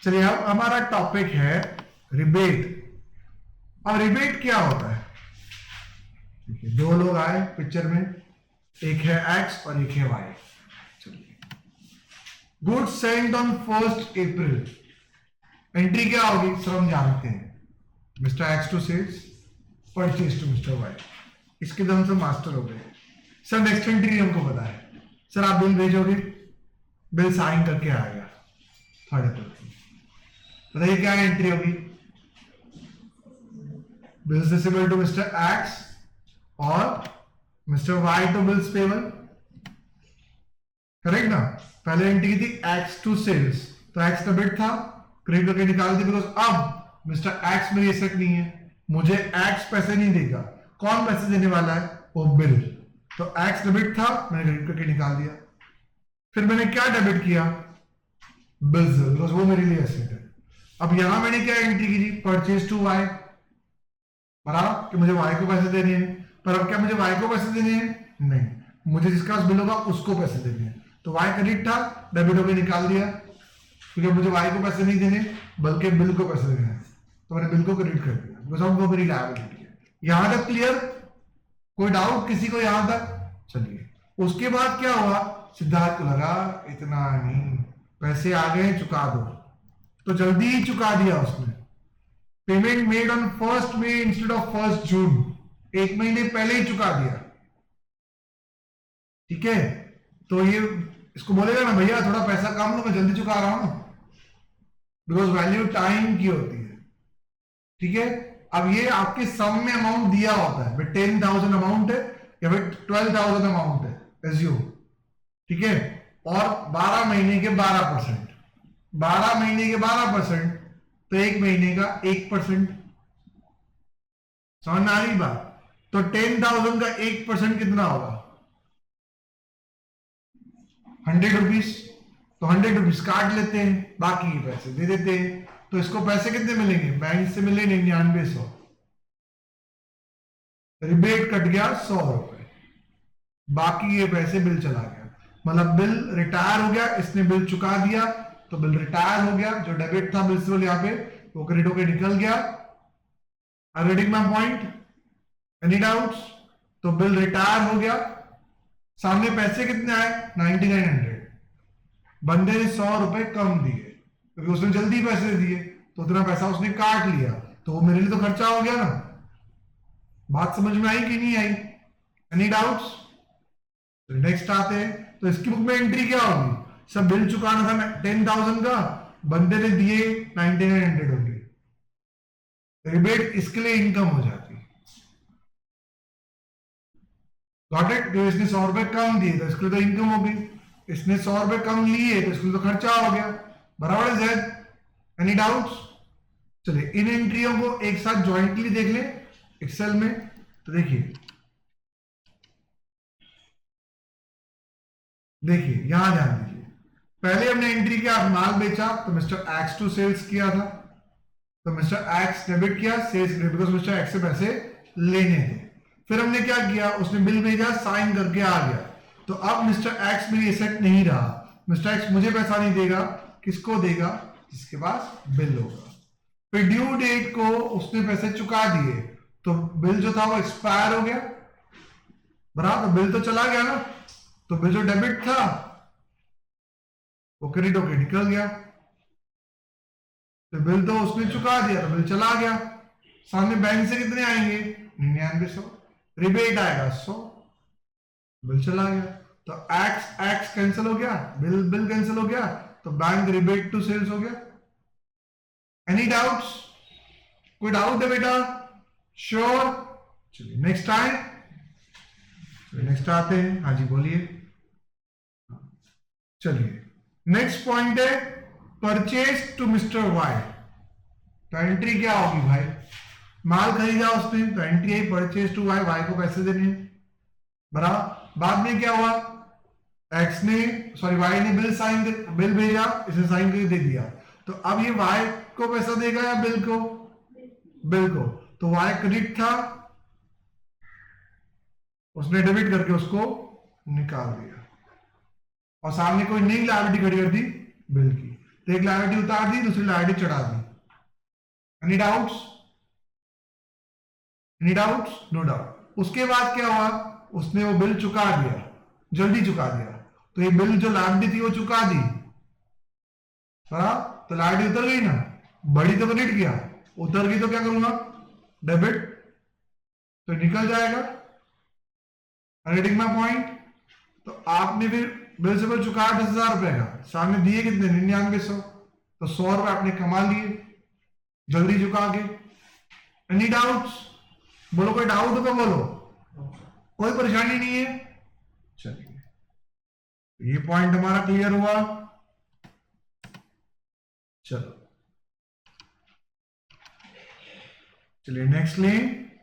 चलिए अब हमारा टॉपिक है रिबेट। अब रिबेट क्या होता है? देखिए दो लोग आए पिक्चर में, एक है एक्स और एक है वाई। चलिए, goods sent on 1st April. Entry क्या होगी सर हम जानते हैं, Mister X to sales, purchase to Mister Y. इसके दम से मास्टर हो गए। सर नेक्स्ट एंट्री हमको पता है, सर आप बिल भेजोगे, बिल साइन करके आएगा 3rd अप्रैल को। बताइए क्या एंट्री होगी? Bills receivable to mister X और mister Y to bills payable. Correct ना? पहले एंट्री की थी एक्स टू सेल्स, तो एक्स डेबिट था, क्रेडिट करके निकाल दी, बिकॉज अब मिस्टर एक्स मेरी एसेट नहीं है, मुझे एक्स पैसे नहीं देगा। कौन पैसे देने वाला है? वो बिल। तो एक्स डेबिट था, मैंने क्रेडिट करके निकाल दिया। फिर मैंने क्या डेबिट किया? बिल्स, बिकॉज वो मेरे लिए एसेट है। अब यहां मैंने क्या एंट्री की थी? परचेज टू वाई, बराबर कि मुझे वाई को पैसे देने हैं। पर अब क्या मुझे वाई को पैसे देने हैं? नहीं, मुझे जिसका बिल होगा उसको पैसे देने हैं। तो वाई क्रेडिट था, डेबिट होकर निकाल दिया, क्योंकि मुझे वाई को पैसे नहीं देने बल्कि बिल को पैसे देने हैं, तो मैंने बिल को क्रेडिट कर दिया, बिकॉज वो मेरी लायबिलिटी है। यहां तक क्लियर? कोई डाउट किसी को यहां तक? चलिए, उसके बाद क्या हुआ? सिद्धार्थ को लगा इतना नहीं, पैसे आ गए चुका दो, तो जल्दी ही चुका दिया उसने। Payment made on 1st May instead of 1st June, 1 महीने पहले ही चुका दिया। ठीक है, तो ये इसको बोलेगा ना भैया थोड़ा पैसा कम लो, मैं जल्दी चुका रहा हूं, बिकॉज वैल्यू टाइम की होती है। ठीक है, अब ये आपके सम में अमाउंट दिया होता है, 10,000 अमाउंट है या फिर 12,000 अमाउंट है एज्यूम। ठीक है, और 12 महीने के 12%, 12 महीने के 12%, तो 1 महीने का 1%। समझ में आ रही बात? तो 10,000 का 1% कितना होगा? 100 रुपीज। तो 100 रुपीज काट लेते हैं, बाकी के पैसे दे देते हैं। तो इसको पैसे कितने मिलेंगे? बैंक से मिले 9900, रिबेट कट गया 100 रुपए, बाकी ये पैसे बिल चला गया। मतलब बिल रिटायर हो गया, इसने बिल चुका दिया, तो बिल रिटायर हो गया। जो डेबिट था बिल यहाँ पे वो क्रेडिट होकर निकल गया। I reading my point? Any doubts? तो बिल रिटायर हो गया, सामने पैसे कितने आए? 9900। बंदे ने 100 रुपए कम दिए क्योंकि उसने जल्दी पैसे दिए, तो उतना पैसा उसने काट लिया, तो वो मेरे लिए तो खर्चा हो गया ना। बात समझ में आई कि नहीं आई? Any doubts? नेक्स्ट आते हैं, तो इसकी बुक में एंट्री क्या होगी? सब बिल चुकाना था 10,000 का, बंदे ने दिए 9900 होंगे, रिबेट इसके लिए इनकम हो जाती। Got it? तो इसने 100 रुपए कम दिए तो इसके लिए तो इनकम हो गई, इसने 100 रुपए कम लिए तो इसके लिए तो खर्चा हो गया। बराबर है जेड? Any doubts? चलिए इन एंट्रियों को एक साथ ज्वाइंटली देख ले एक्सेल में। तो देखिए यहां ध्यान दीजिए, पहले हमने एंट्री किया, माल बेचा तो मिस्टर एक्स टू सेल्स किया था, तो मिस्टर एक्स डेबिट किया, sales credit, because Mister X से पैसे लेने थे। फिर हमने क्या किया? उसने बिल भेजा, साइन करके आ गया, तो अब मिस्टर एक्स मेरी एसेट नहीं रहा, मिस्टर एक्स मुझे पैसा नहीं देगा, किसको देगा? जिसके पास बिल होगा। फिर ड्यू डेट को उसने पैसे चुका दिए, तो बिल जो था वो एक्सपायर हो गया, बराबर? बिल तो चला गया ना, तो बिल जो डेबिट था वो क्रेडिट होके निकल गया, तो बिल तो उसने चुका दिया, तो बिल चला गया। सामने बैंक से कितने आएंगे? 9900, रिबेट आएगा 100, बिल चला गया। तो एक्स एक्स कैंसिल हो गया, बिल बिल कैंसिल हो गया, तो बैंक रिबेट टू सेल्स हो गया। Any doubts? कोई डाउट है बेटा? श्योर? चलिए नेक्स्ट टाइम, नेक्स्ट आते हैं। हाँ जी बोलिए। चलिए नेक्स्ट पॉइंट है परचेज टू मिस्टर वाई। तो एंट्री क्या होगी भाई? माल खरीदा उसने, तो एंट्री आई परचेज टू वाई, वाई को पैसे देने हैं, बराबर? बाद में क्या हुआ? एक्स ने सॉरी वाई ने बिल भेजा, इसे साइन करके दे दिया, तो अब ये वाई को पैसा देगा या बिल को? बिल को। तो वाई क्रेडिट था, उसने डेबिट करके उसको निकाल दिया, और सामने कोई नई लायबिलिटी खड़ी कर दी बिल की। तो एक लायबिलिटी उतार दी, दूसरी लायबिलिटी चढ़ा दी। Any doubts? Any doubts? No doubt. उसके बाद क्या हुआ, उसने वो बिल चुका दिया, जल्दी चुका दिया, तो ये बिल जो लायबिलिटी थी वो चुका दी, तो लायबिलिटी उतर गई ना, बड़ी तो क्रेडिट किया, उतर गई तो क्या करूंगा, डेबिट, तो निकल जाएगा। Getting my point? तो आपने फिर बिल से बिल चुकाया 10,000 रुपए का, सामने दिए कितने, 9900, तो 100 रुपए आपने कमा लिए जल्दी चुका के। Any doubts? बोलो, कोई डाउट हो तो बोलो, कोई परेशानी नहीं है। चलिए, ये पॉइंट हमारा क्लियर हुआ। चलो, चलिए नेक्स्ट लें।